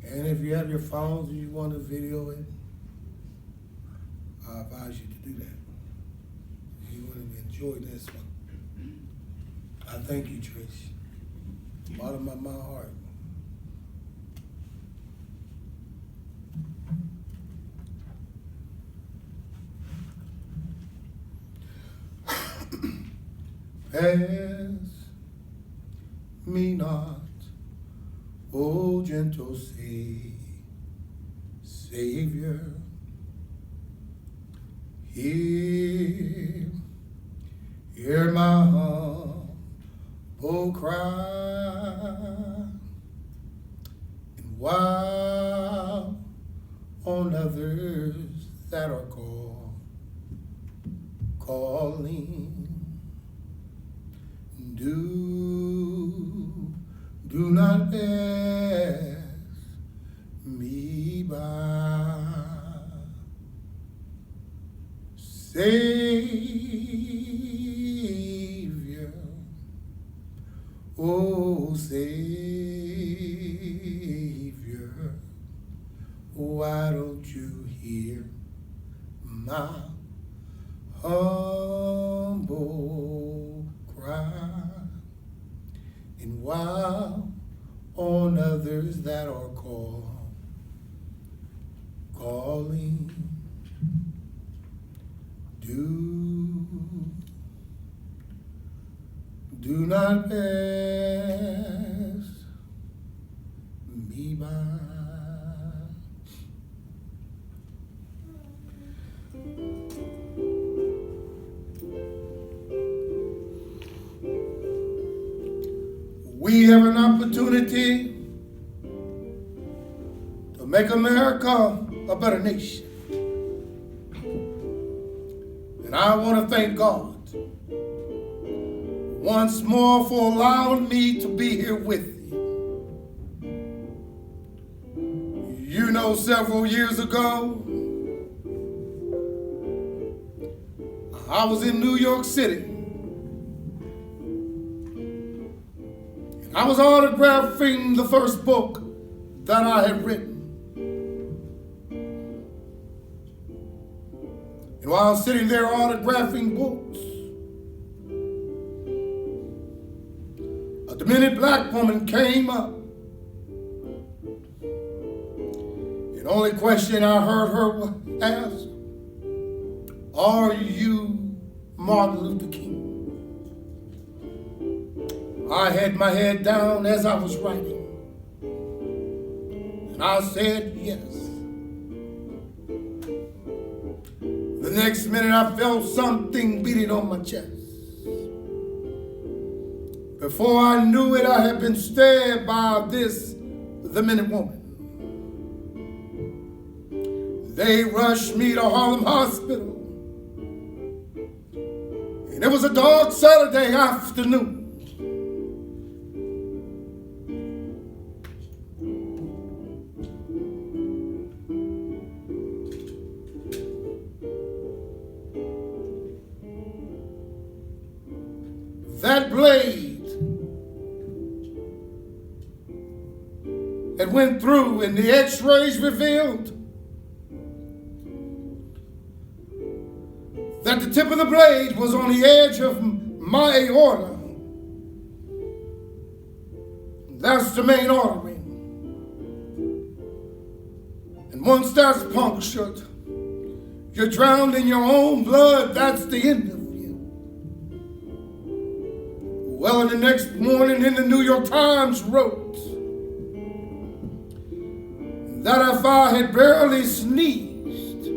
And if you have your phones and you want to video it, I advise you to do that. You want to enjoy this one. I thank you, Trish. Bottom of my heart. Pass me not, O gentle Savior. Hear my humble cry, and while on others that are calling, do not pass me by. Savior, oh Savior, why don't you hear my humble cry? And while on others that are calling, do not pass me by. We have an opportunity to make America a better nation. And I want to thank God once more for allowing me to be here with you. You know, several years ago, I was in New York City. And I was autographing the first book that I had written. And while I was sitting there autographing books, a demented black woman came up. And the only question I heard her ask, are you Martin Luther King? I had my head down as I was writing. And I said yes. The next minute I felt something beating on my chest. Before I knew it, I had been stabbed by the minute woman. They rushed me to Harlem Hospital. And it was a dark Saturday afternoon. That blade it went through, and the x-rays revealed that the tip of the blade was on the edge of my aorta. That's the main artery. And once that's punctured, you're drowned in your own blood. That's the end of you. Well, the next morning in the New York Times wrote that if I had barely sneezed,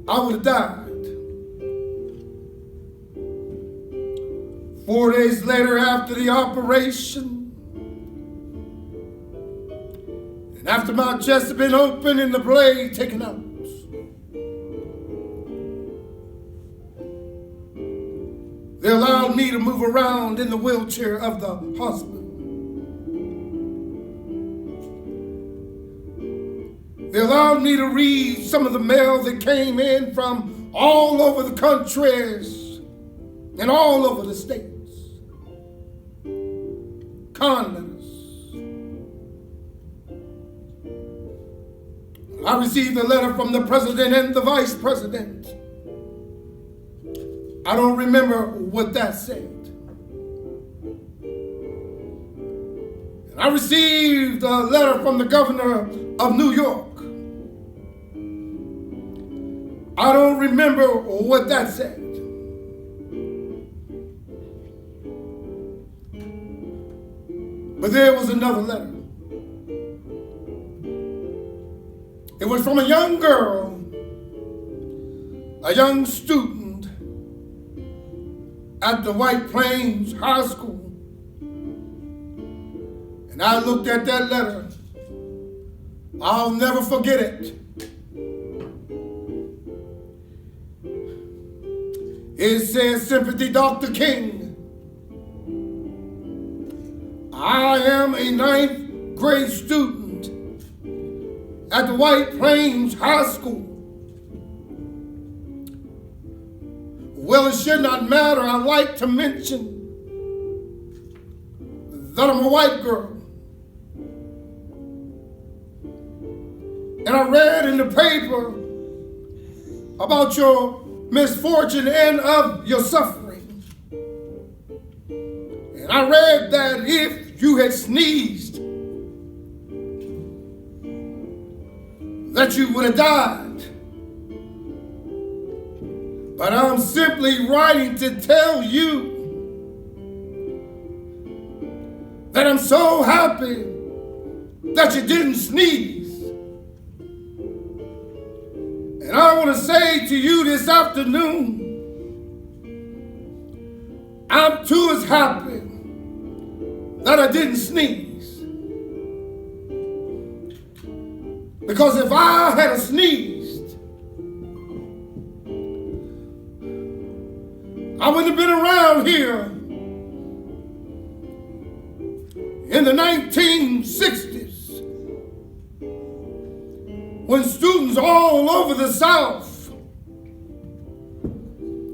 I would have died. 4 days later, after the operation, and after my chest had been opened and the blade taken out, they allowed me to move around in the wheelchair of the hospital. They allowed me to read some of the mail that came in from all over the countries and all over the states. Condolences, I received a letter from the president and the vice president. I don't remember what that said. And I received a letter from the governor of New York. I don't remember what that said. But there was another letter. It was from a young girl, a young student at the White Plains High School. And I looked at that letter. I'll never forget it. It says, "Sympathy, Dr. King. I am a 9th grade student at the White Plains High School. Well, it should not matter. I like to mention that I'm a white girl. And I read in the paper about your misfortune and of your suffering. And I read that if you had sneezed, that you would have died. But I'm simply writing to tell you that I'm so happy that you didn't sneeze. And I want to say to you this afternoon, I'm too as happy that I didn't sneeze. Because if I had sneezed, I wouldn't have been around here in the 1960s when students all over the South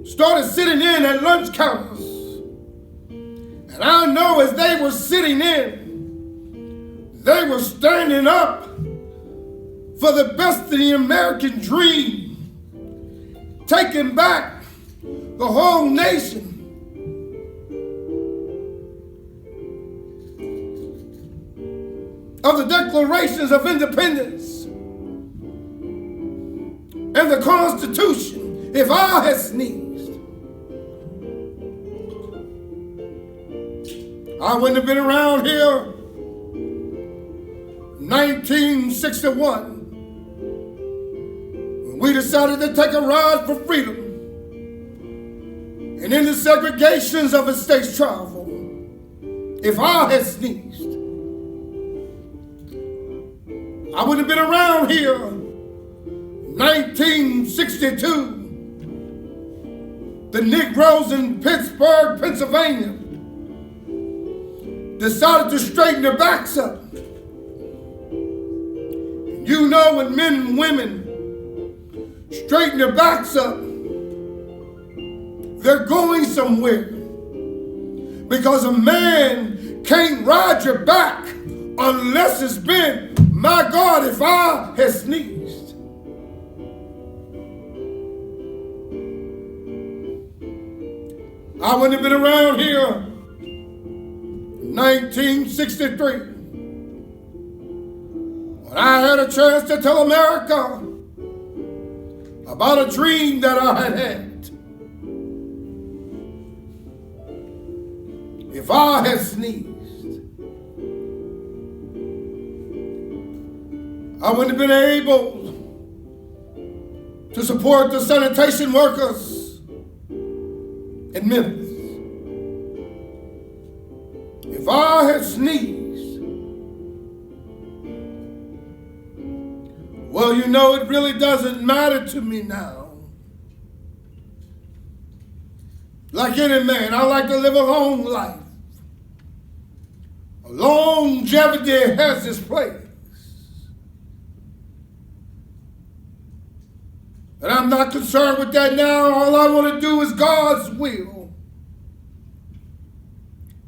started sitting in at lunch counters. And I know as they were sitting in, they were standing up for the best of the American dream, taking back the whole nation. Of the Declarations of Independence and the Constitution. If I had sneezed, I wouldn't have been around here 1961 when we decided to take a ride for freedom and in the segregations of a state's travel. If I had sneezed, I wouldn't have been around here 1962. The Negroes in Pittsburgh, Pennsylvania decided to straighten their backs up. You know, when men and women straighten their backs up, they're going somewhere. Because a man can't ride your back unless it's been, my God, if I had sneezed. I wouldn't have been around here 1963 when I had a chance to tell America about a dream that I had had. If I had sneezed, I wouldn't have been able to support the sanitation workers in Memphis. If I had sneezed, well, you know, it really doesn't matter to me now. Like any man, I like to live a long life. Longevity has its place. But I'm not concerned with that now. All I want to do is God's will.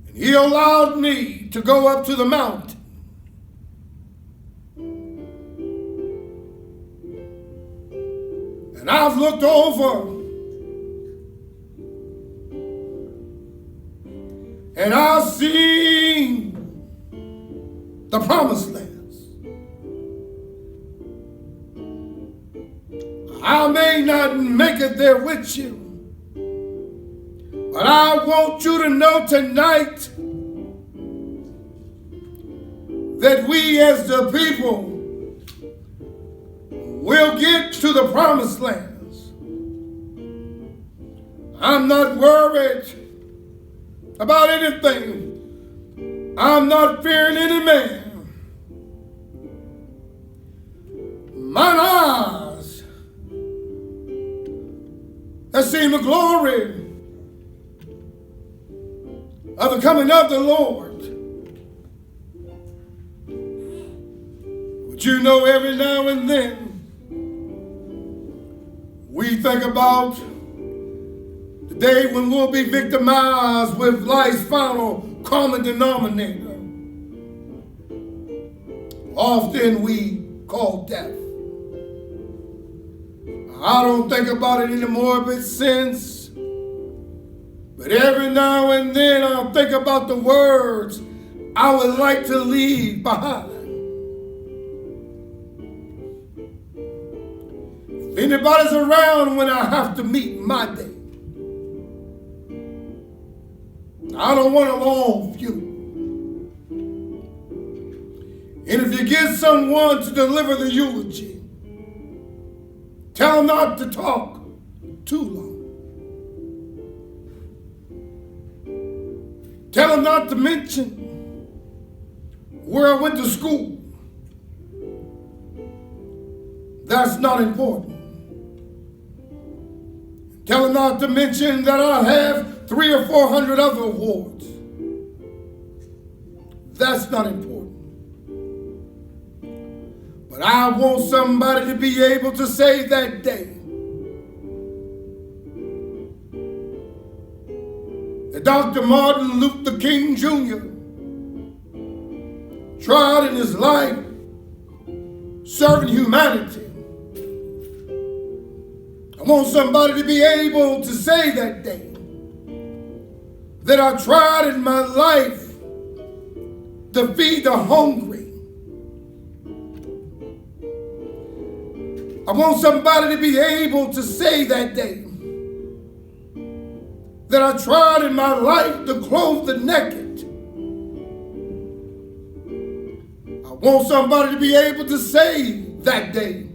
And He allowed me to go up to the mountain. And I've looked over and I've seen the promised lands. I may not make it there with you, but I want you to know tonight that we as the people will get to the promised lands. I'm not worried about anything. I'm not fearing any man. Mine eyes have seen the glory of the coming of the Lord. But you know, every now and then we think about the day when we'll be victimized with life's final common denominator. Often we call death. I don't think about it in a morbid sense, but every now and then I'll think about the words I would like to leave behind. If anybody's around when I have to meet my day, I don't want a long funeral. And if you get someone to deliver the eulogy, tell them not to talk too long. Tell them not to mention where I went to school. That's not important. Tell them not to mention that I have 300 or 400 other awards. That's not important. But I want somebody to be able to say that day that Dr. Martin Luther King Jr. tried in his life serving humanity. I want somebody to be able to say that day that I tried in my life to feed the hungry. I want somebody to be able to say that day that I tried in my life to clothe the naked. I want somebody to be able to say that day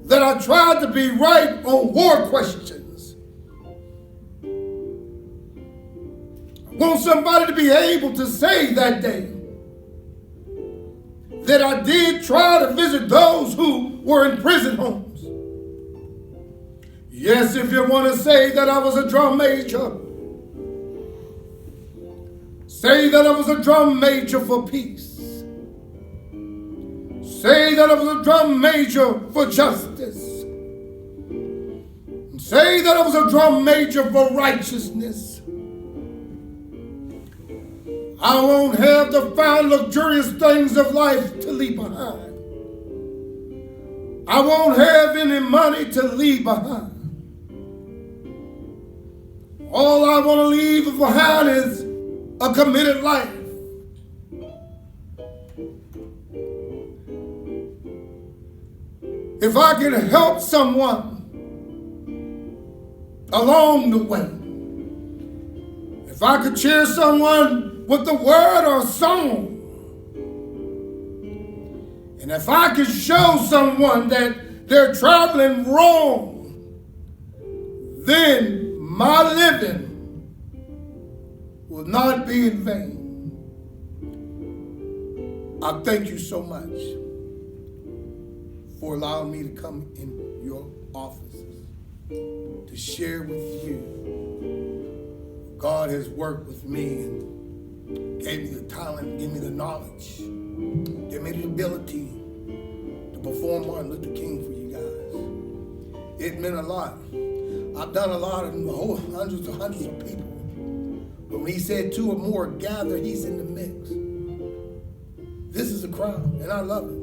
that I tried to be right on war questions. I want somebody to be able to say that day that I did try to visit those who were in prison homes. Yes, if you want to say that I was a drum major, say that I was a drum major for peace. Say that I was a drum major for justice. Say that I was a drum major for righteousness. I won't have the fine, luxurious things of life to leave behind. I won't have any money to leave behind. All I want to leave behind is a committed life. If I can help someone along the way, if I could cheer someone with the word or song, and if I could show someone that they're traveling wrong, then my living will not be in vain. I thank you so much for allowing me to come in your offices to share with you. God has worked with me and gave me the talent, gave me the knowledge, gave me the ability to perform Martin Luther King for you guys. It meant a lot. I've done a lot of hundreds and hundreds of people. But when he said 2 or more gather, he's in the mix. This is a crowd, and I love it.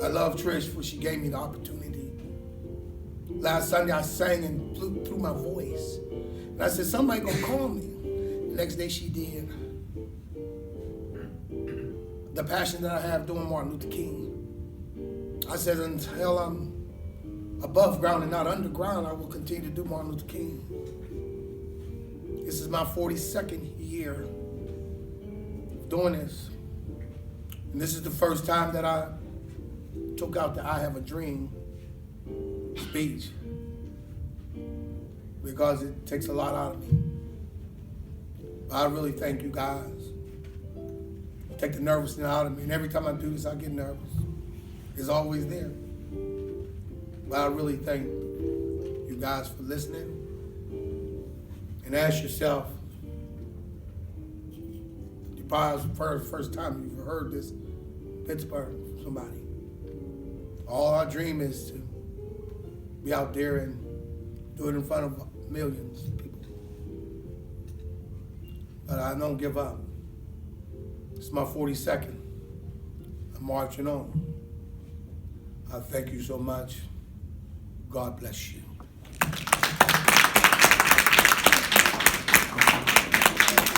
I love Trish for she gave me the opportunity. Last Sunday I sang and through my voice. And I said, somebody gonna call me. The next day she did. The passion that I have doing Martin Luther King. I said, until I'm above ground and not underground, I will continue to do Martin Luther King. This is my 42nd year of doing this. And this is the first time that I took out the I Have a Dream speech, because it takes a lot out of me. But I really thank you guys. You take the nervousness out of me, and every time I do this, I get nervous. It's always there. But I really thank you guys for listening. And ask yourself, you probably the first time you've heard this in Pittsburgh from somebody. All our dream is to be out there and do it in front of millions of people. But I don't give up. It's my 42nd. I'm marching on. I thank you so much. God bless you.